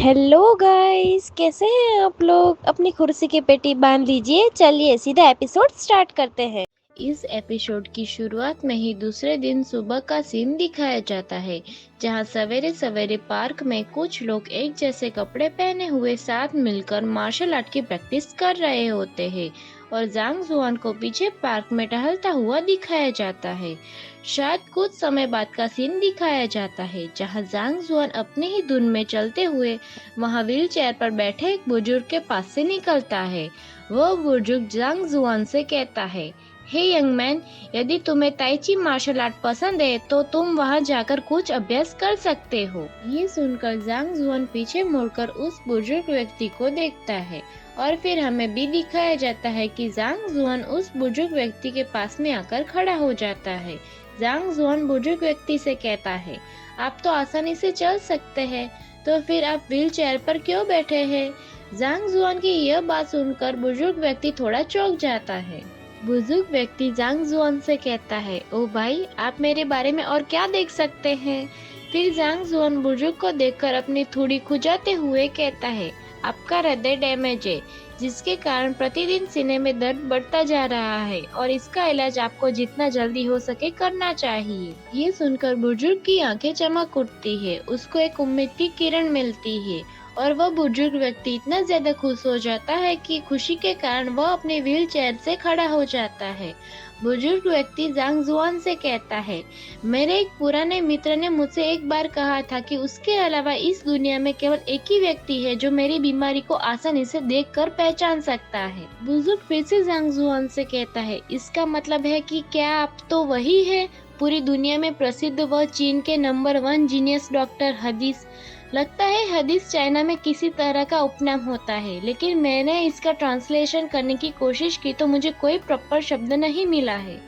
Hello guys, कैसे हैं आप लोग। अपनी कुर्सी की पेटी बांध लीजिए, चलिए सीधा एपिसोड स्टार्ट करते हैं। इस एपिसोड की शुरुआत में ही दूसरे दिन सुबह का सीन दिखाया जाता है, जहां सवेरे सवेरे पार्क में कुछ लोग एक जैसे कपड़े पहने हुए साथ मिलकर मार्शल आर्ट की प्रैक्टिस कर रहे होते हैं और जांग जुआन को पीछे पार्क में टहलता हुआ दिखाया जाता है। शायद कुछ समय बाद का सीन दिखाया जाता है, जहां जांग जुआन अपने ही धुन में चलते हुए वहां व्हील चेयर पर बैठे एक बुजुर्ग के पास से निकलता है। वह बुजुर्ग जांग जुआन से कहता है, हे यंग मैन, यदि तुम्हें ताइची मार्शल आर्ट पसंद है तो तुम वहां जाकर कुछ अभ्यास कर सकते हो। ये सुनकर जांग जुआन पीछे मुड़कर उस बुजुर्ग व्यक्ति को देखता है और फिर हमें भी दिखाया जाता है कि जांग जुआन उस बुजुर्ग व्यक्ति के पास में आकर खड़ा हो जाता है। जांग जुआन बुजुर्ग व्यक्ति से कहता है, आप तो आसानी से चल सकते हैं, तो फिर आप व्हील चेयर पर क्यों बैठे हैं? जांग जुआन की यह बात सुनकर बुजुर्ग व्यक्ति थोड़ा चौंक जाता है। बुजुर्ग व्यक्ति जांग जुआन से कहता है, ओ भाई, आप मेरे बारे में और क्या देख सकते हैं? फिर जांग जुआन बुजुर्ग को देखकर अपनी थोड़ी खुजाते हुए कहता है, आपका हृदय डैमेज है, जिसके कारण प्रतिदिन सीने में दर्द बढ़ता जा रहा है और इसका इलाज आपको जितना जल्दी हो सके करना चाहिए। ये सुनकर बुजुर्ग की आंखें चमक उठती है, उसको एक उम्मीद की किरण मिलती है और वह बुजुर्ग व्यक्ति इतना ज्यादा खुश हो जाता है कि खुशी के कारण वह अपने व्हील चेयर से खड़ा हो जाता है। बुजुर्ग व्यक्ति जांग जुआन से कहता है, मेरे एक पुराने मित्र ने मुझसे एक बार कहा था कि उसके अलावा इस दुनिया में केवल एक ही व्यक्ति है जो मेरी बीमारी को आसानी से देखकर पहचान सकता है। बुजुर्ग फिर से जांग जुआन से कहता है, इसका मतलब है कि क्या आप तो वही है, पूरी दुनिया में प्रसिद्ध व चीन के नंबर 1 जीनियस डॉक्टर हदीस। लगता है हदीस चाइना में किसी तरह का उपनाम होता है, लेकिन मैंने इसका ट्रांसलेशन करने की कोशिश की तो मुझे कोई प्रॉपर शब्द नहीं मिला है।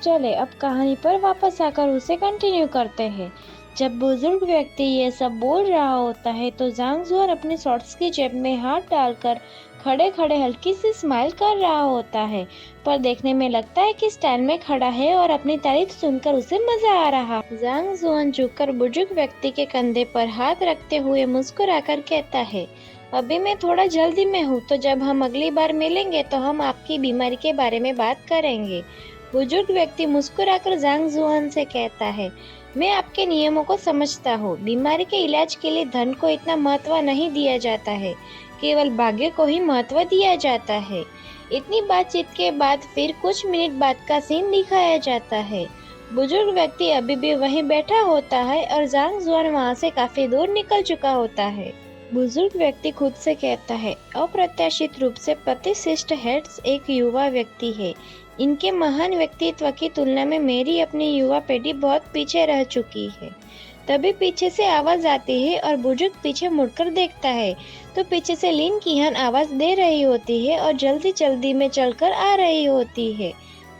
चले अब कहानी पर वापस आकर उसे कंटिन्यू करते हैं। जब बुजुर्ग व्यक्ति ये सब बोल रहा होता है तो जांग जुआन अपने शॉर्ट्स की जेब में हाथ डालकर खड़े खड़े हल्की सी स्माइल कर रहा होता है, पर देखने में लगता है कि स्टैंड में खड़ा है और अपनी तारीफ सुनकर उसे मजा आ रहा। जांग जुआन झुककर बुजुर्ग व्यक्ति के कंधे पर हाथ रखते हुए मुस्कुराकर कहता है, अभी मैं थोड़ा जल्दी में हूँ, तो जब हम अगली बार मिलेंगे तो हम आपकी बीमारी के बारे में बात करेंगे। बुजुर्ग व्यक्ति मुस्कुराकर जांग जुआन से कहता है, मैं आपके नियमों को समझता हूँ। बीमारी के इलाज के लिए धन को इतना महत्व नहीं दिया जाता है, केवल भाग्य को ही महत्व दिया जाता है। इतनी बातचीत के बाद फिर कुछ मिनट बाद का सीन दिखाया जाता है। बुजुर्ग व्यक्ति अभी भी वहीं बैठा होता है और जांग जुआन वहाँ से काफी दूर निकल चुका होता है। बुजुर्ग व्यक्ति खुद से कहता है, अप्रत्याशित रूप से प्रतिष्ठित हेड्स एक युवा व्यक्ति है। इनके महान व्यक्तित्व की तुलना में मेरी अपनी युवा पीढ़ी बहुत पीछे रह चुकी है। तभी पीछे से आवाज आती है और बुजुर्ग पीछे मुड़कर देखता है तो पीछे से लिन कीहान आवाज दे रही होती है और जल्दी जल्दी में चलकर आ रही होती है।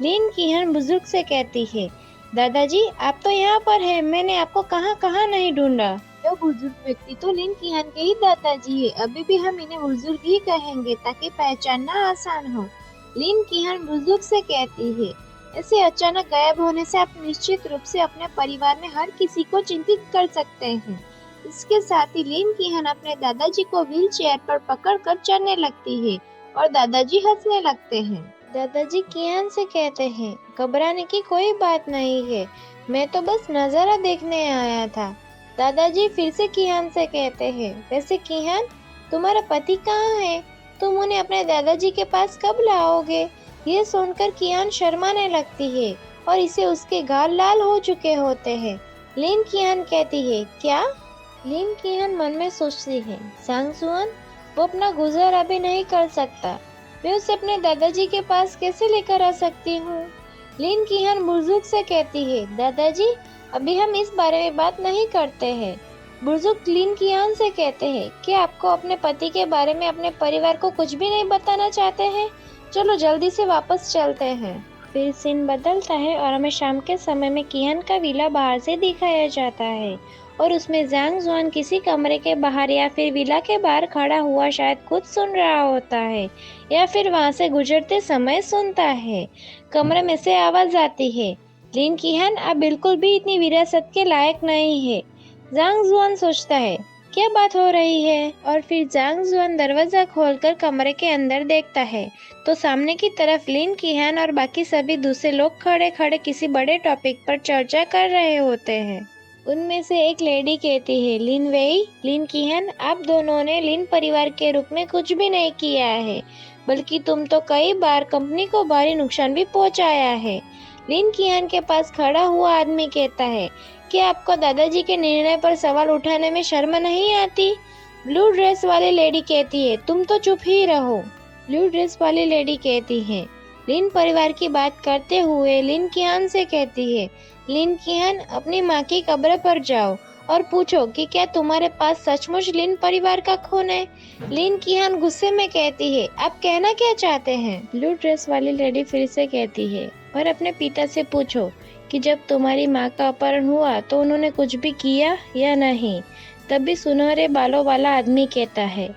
लिन कीहान बुजुर्ग से कहती है, दादाजी आप तो यहाँ पर है, मैंने आपको कहाँ कहाँ नहीं ढूंढा। यह बुजुर्ग व्यक्ति तो लिन कीहान के ही दादाजी है, अभी भी हम इन्हें बुजुर्ग ही कहेंगे ताकि पहचानना आसान हो। लिन कीहान बुजुर्ग से कहती है, ऐसे अचानक गायब होने से आप निश्चित रूप से अपने परिवार में हर किसी को चिंतित कर सकते हैं। इसके साथ ही लिन कीहान अपने दादाजी को व्हील चेयर पर पकड़कर चलने लगती है और दादाजी हंसने लगते हैं। दादाजी कीहान से कहते हैं, घबराने की कोई बात नहीं है, मैं तो बस नजारा देखने आया था। दादाजी फिर से कीहान से कहते हैं, वैसे कीहान, तुम्हारा पति कहाँ है? तुम उन्हें अपने दादाजी के पास कब लाओगे? ये सुनकर कीहान शर्माने लगती है और इसे उसके गाल लाल हो चुके होते हैं। लिन कीहान कहती है, क्या? लिन कीहान मन में सोचती है, जांग जुआन, वो अपना गुजारा भी नहीं कर सकता, मैं उसे अपने दादाजी के पास कैसे लेकर आ सकती हूँ? लिन कीहान बुजुर्ग से कहती है, दादाजी अभी हम इस बारे में बात नहीं करते हैं। बुजुर्ग लिन कीहान से कहते हैं, क्या आपको अपने पति के बारे में अपने परिवार को कुछ भी नहीं बताना चाहते हैं? चलो जल्दी से वापस चलते हैं। फिर सीन बदलता है और हमें शाम के समय में कीहान का विला बाहर से दिखाया जाता है और उसमें जांग जुआन किसी कमरे के बाहर या फिर विला के बाहर खड़ा हुआ शायद कुछ सुन रहा होता है या फिर वहां से गुजरते समय सुनता है। कमरे में से आवाज आती है, लिन कीहान, आप बिल्कुल भी इतनी विरासत के लायक नहीं है। जांग जुआन सोचता है, क्या बात हो रही है? और फिर जांग जुआन दरवाजा खोलकर कमरे के अंदर देखता है तो सामने की तरफ लिन कीहान और बाकी सभी दूसरे लोग खड़े खड़े किसी बड़े टॉपिक पर चर्चा कर रहे होते हैं। उनमें से एक लेडी कहती है, लिन वेई, लिन कीहान, आप दोनों ने लिन परिवार के रूप में कुछ भी नहीं किया है, बल्कि तुम तो कई बार कंपनी को भारी नुकसान भी पहुंचाया है। लिन कीहान के पास खड़ा हुआ आदमी कहता है, क्या आपको दादाजी के निर्णय पर सवाल उठाने में शर्म नहीं आती? ब्लू ड्रेस वाली लेडी कहती है, तुम तो चुप ही रहो। ब्लू ड्रेस वाली लेडी कहती है, लिन परिवार की बात करते हुए लिन कीहान से कहती है, लिन कीहान, अपनी माँ की कब्र पर जाओ और पूछो कि क्या तुम्हारे पास सचमुच लिन परिवार का खून है। लिन कीहान गुस्से में कहती है, आप कहना क्या चाहते हैं? ब्लू ड्रेस वाली लेडी फिर से कहती है, और अपने पिता से पूछो कि जब तुम्हारी माँ का अपहरण हुआ तो उन्होंने कुछ भी किया या नहीं। तभी सुनहरे बालों वाला आदमी कहता है,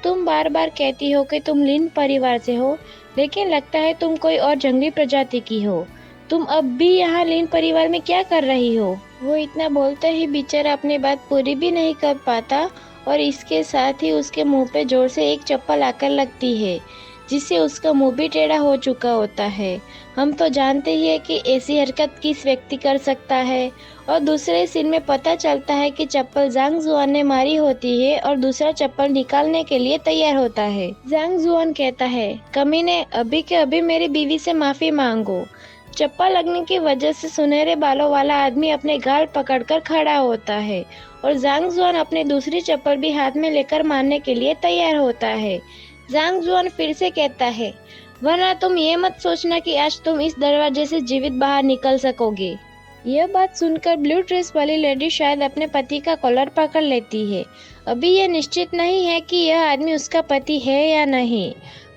तुम बार बार कहती हो कि तुम लिन परिवार से हो, लेकिन लगता है तुम कोई और जंगली प्रजाति की हो। तुम अब भी यहाँ लिन परिवार में क्या कर रही हो? वो इतना बोलते ही बेचारा अपनी बात पूरी भी नहीं कर पाता और इसके साथ ही उसके मुंह पे जोर से एक चप्पल आकर लगती है, जिससे उसका मुंह भी टेढ़ा हो चुका होता है। हम तो जानते ही है कि ऐसी हरकत किस व्यक्ति कर सकता है। और दूसरे सीन में पता चलता है कि चप्पल जांग जुआन ने मारी होती है और दूसरा चप्पल निकालने के लिए तैयार होता है। जांग जुआन कहता है, कमीने, अभी के अभी मेरी बीवी से माफी मांगो। चप्पल लगने की वजह से सुनहरे बालों वाला आदमी अपने गाल पकड़कर खड़ा होता है और जांग जुआन अपनी दूसरी चप्पल भी हाथ में लेकर मारने के लिए तैयार होता है। जांग जुआन फिर से कहता है, वरना तुम ये मत सोचना कि आज तुम इस दरवाजे से जीवित बाहर निकल सकोगे। यह बात सुनकर ब्लू ड्रेस वाली लेडी शायद अपने पति का कॉलर पकड़ लेती है। अभी यह निश्चित नहीं है कि यह आदमी उसका पति है या नहीं।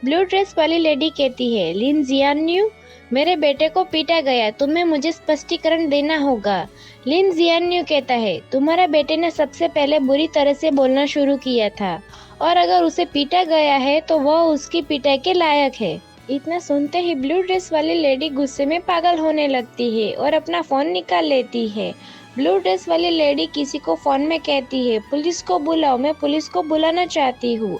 ब्लू ड्रेस वाली लेडी कहती है, लिन जियान्यू, मेरे बेटे को पीटा गया, तुम्हें मुझे स्पष्टीकरण देना होगा। लिन जियान्यू कहता है, तुम्हारे बेटे ने सबसे पहले बुरी तरह से बोलना शुरू किया था और अगर उसे पीटा गया है तो वह उसकी पिटाई के लायक है। इतना सुनते ही ब्लू ड्रेस वाली लेडी गुस्से में पागल होने लगती है और अपना फोन निकाल लेती है। ब्लू ड्रेस वाली लेडी किसी को फोन में कहती है, पुलिस को बुलाओ, मैं पुलिस को बुलाना चाहती हूँ।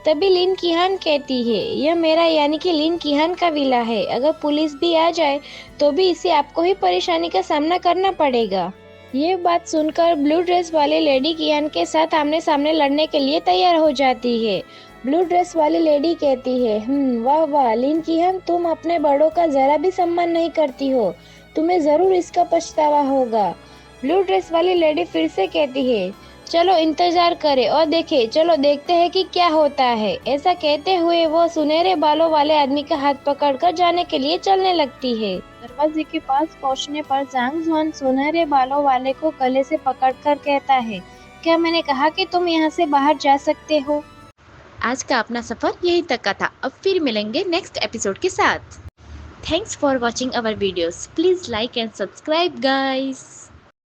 तभी लिन कीहान कहती है, यह मेरा यानी कि लिन कीहान का विला है, अगर पुलिस भी आ जाए तो भी इसे आपको ही परेशानी का सामना करना पड़ेगा। ये बात सुनकर ब्लू ड्रेस वाली लेडी कीहान के साथ आमने सामने लड़ने के लिए तैयार हो जाती है। ब्लू ड्रेस वाली लेडी कहती है, वाह वाह लिन कीहान, तुम अपने बड़ों का जरा भी सम्मान नहीं करती हो, तुम्हें जरूर इसका पछतावा होगा। ब्लू ड्रेस वाली लेडी फिर से कहती है, चलो इंतजार करें और देखें, चलो देखते हैं कि क्या होता है। ऐसा कहते हुए वो सुनहरे बालों वाले आदमी का हाथ पकड़कर जाने के लिए चलने लगती है। दरवाजे के पास पहुंचने पर जांग जुआन सुनहरे बालों वाले को गले से पकड़कर कहता है, क्या मैंने कहा कि तुम यहाँ से बाहर जा सकते हो? आज का अपना सफर यहीं तक का था। अब फिर मिलेंगे नेक्स्ट एपिसोड के साथ। Thanks for watching our videos. Please like and subscribe guys.